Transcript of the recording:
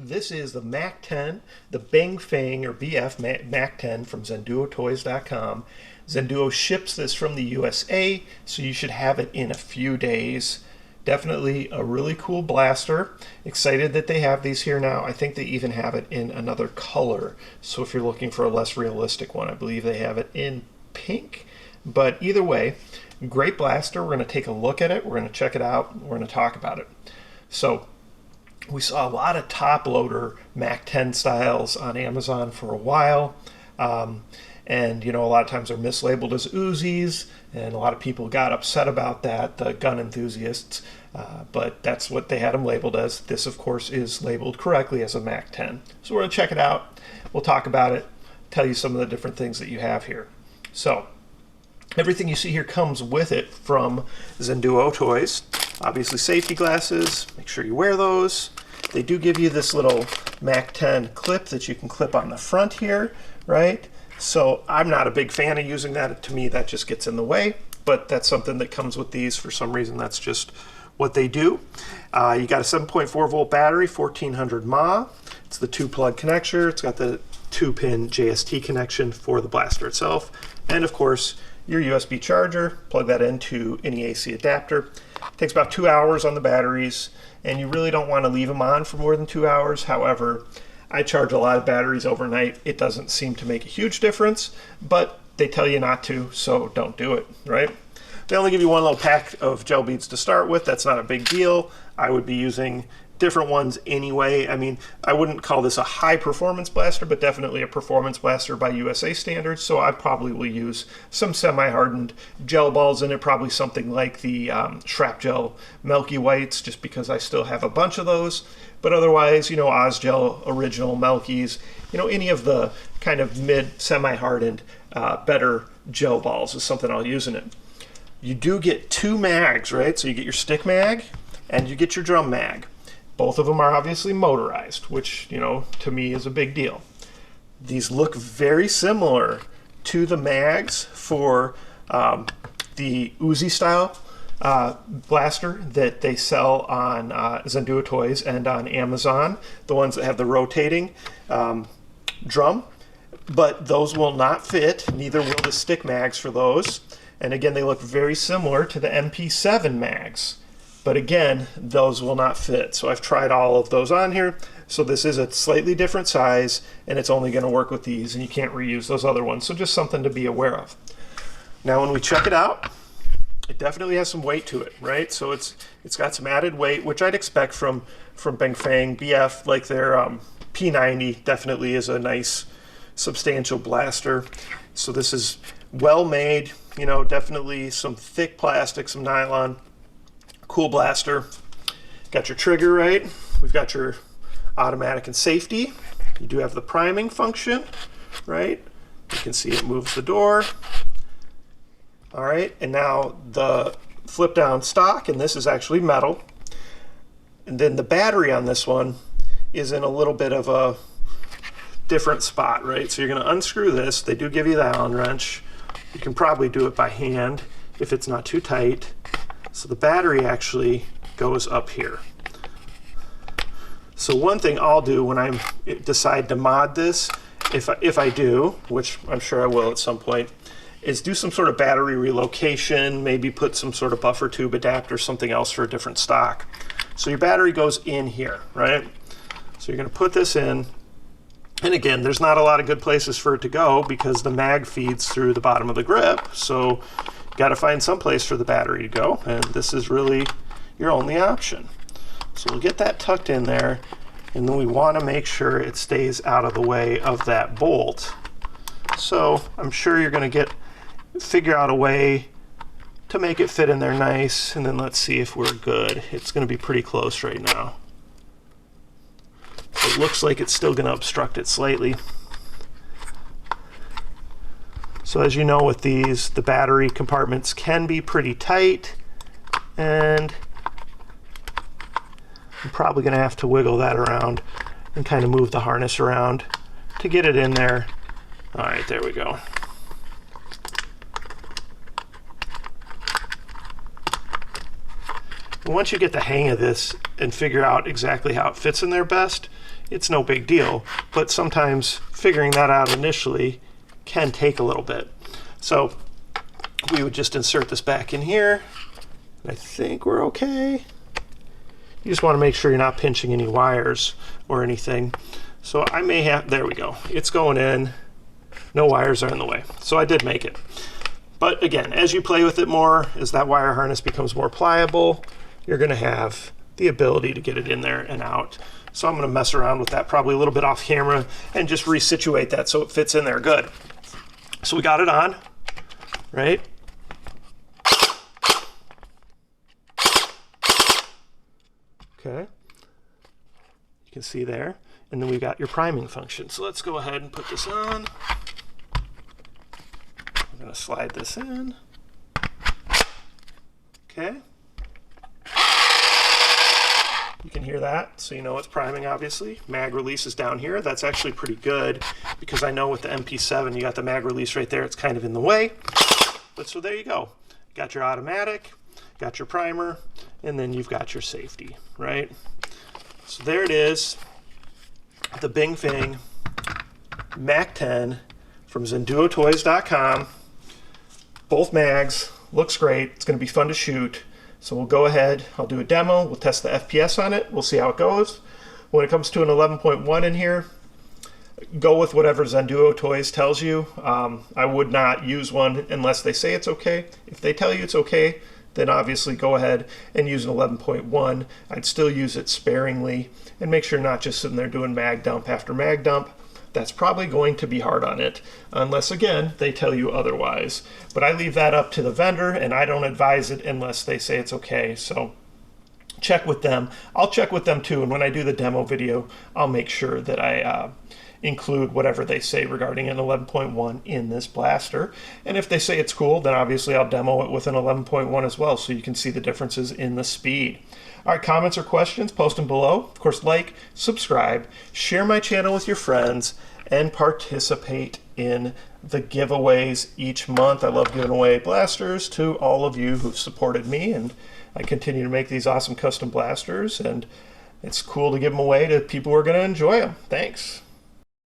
This is the Mac-10, the Beng Feng or BF Mac-10 from ZHENDUOToys.com. ZHENDUO ships this from the USA, so you should have it in a few days. Definitely a really cool blaster. Excited that they have these here now. I think they even have it in another color. So if you're looking for a less realistic one, I believe they have it in pink. But either way, great blaster. We're going to take a look at it. We're going to check it out. We're going to talk about it. So we saw a lot of top loader Mac-10 styles on Amazon for a while. And, you know, a lot of times they're mislabeled as Uzis, and a lot of people got upset about that, the gun enthusiasts, but that's what they had them labeled as. This, of course, is labeled correctly as a Mac-10. So we're going to check it out. We'll talk about it, tell you some of the different things that you have here. So everything you see here comes with it from ZHENDUO Toys. Obviously safety glasses, make sure you wear those. They do give you this little Mac-10 clip that you can clip on the front here, right? So I'm not a big fan of using that. To me, that just gets in the way, but that's something that comes with these. For some reason, that's just what they do. You got a 7.4 volt battery, 1400 mAh. It's the 2-plug connector. It's got the 2-pin JST connection for the blaster itself. And of course, your USB charger. Plug that into any AC adapter. It takes about 2 hours on the batteries, and you really don't want to leave them on for more than 2 hours. However, I charge a lot of batteries overnight. It doesn't seem to make a huge difference, but they tell you not to, so don't do it, right? They only give you one little pack of gel beads to start with. That's not a big deal. I would be using different ones anyway. I mean, I wouldn't call this a high performance blaster, but definitely a performance blaster by USA standards. So I probably will use some semi-hardened gel balls in it, probably something like the Shrap Gel Milky Whites, just because I still have a bunch of those. But otherwise, you know, Ozgel Original Milkies, you know, any of the kind of mid semi-hardened better gel balls is something I'll use in it. You do get 2 mags, right? So you get your stick mag and you get your drum mag. Both of them are obviously motorized, which, you know, to me is a big deal. These look very similar to the mags for the Uzi style blaster that they sell on ZHENDUO Toys and on Amazon, the ones that have the rotating drum. But those will not fit, neither will the stick mags for those. And again, they look very similar to the MP7 mags. But again, those will not fit. So I've tried all of those on here. So this is a slightly different size, and it's only going to work with these, and you can't reuse those other ones. So just something to be aware of. Now when we check it out, it definitely has some weight to it, right? So it's got some added weight, which I'd expect from Beng Feng. BF, like their P90, definitely is a nice, substantial blaster. So this is well made, you know, definitely some thick plastic, some nylon. Cool blaster. Got your trigger right. We've got your automatic and safety. You do have the priming function, right? You can see it moves the door. All right, and now the flip down stock, and this is actually metal. And then the battery on this one is in a little bit of a different spot, right? So you're going to unscrew this. They do give you the Allen wrench. You can probably do it by hand if it's not too tight. So the battery actually goes up here. So one thing I'll do when I decide to mod this, if I do, which I'm sure I will at some point, is do some sort of battery relocation, maybe put some sort of buffer tube adapter, something else for a different stock. So your battery goes in here, right? So you're going to put this in. And again, there's not a lot of good places for it to go because the mag feeds through the bottom of the grip. So got to find some place for the battery to go, and this is really your only option. So we'll get that tucked in there, and then we want to make sure it stays out of the way of that bolt. So I'm sure you're going to figure out a way to make it fit in there nice, and then let's see if we're good. It's going to be pretty close right now. It looks like it's still going to obstruct it slightly. So as you know, with these, the battery compartments can be pretty tight, and I'm probably going to have to wiggle that around and kind of move the harness around to get it in there. All right, there we go. Once you get the hang of this and figure out exactly how it fits in there best, it's no big deal. But sometimes figuring that out initially can take a little bit. So we would just insert this back in here. I think we're okay. You just want to make sure you're not pinching any wires or anything. So I may have, there we go. It's going in. No wires are in the way. So I did make it. But again, as you play with it more, as that wire harness becomes more pliable, you're going to have the ability to get it in there and out. So I'm going to mess around with that probably a little bit off camera and just resituate that so it fits in there good. So we got it on, right? Okay. You can see there. And then we've got your priming function. So let's go ahead and put this on. I'm going to slide this in. Okay. You can hear that, so you know it's priming, obviously. Mag release is down here. That's actually pretty good because I know with the MP7 you got the mag release right there. It's kind of in the way. But so there you go. Got your automatic, got your primer, and then you've got your safety, right? So there it is. The Beng Feng Mac-10 from ZHENDUOToys.com. Both mags. Looks great. It's going to be fun to shoot. So we'll go ahead, I'll do a demo, we'll test the FPS on it, we'll see how it goes. When it comes to an 11.1 in here, go with whatever ZHENDUO Toys tells you. I would not use one unless they say it's okay. If they tell you it's okay, then obviously go ahead and use an 11.1. I'd still use it sparingly and make sure you're not just sitting there doing mag dump after mag dump. That's probably going to be hard on it, unless, again, they tell you otherwise. But I leave that up to the vendor, and I don't advise it unless they say it's okay. So check with them. I'll check with them, too, and when I do the demo video, I'll make sure that I include whatever they say regarding an 11.1 in this blaster. And if they say it's cool, then obviously I'll demo it with an 11.1 as well, so you can see the differences in the speed. All right, comments or questions, post them below. Of course, like, subscribe, share my channel with your friends, and participate in the giveaways each month. I love giving away blasters to all of you who've supported me, and I continue to make these awesome custom blasters, and it's cool to give them away to people who are going to enjoy them. Thanks.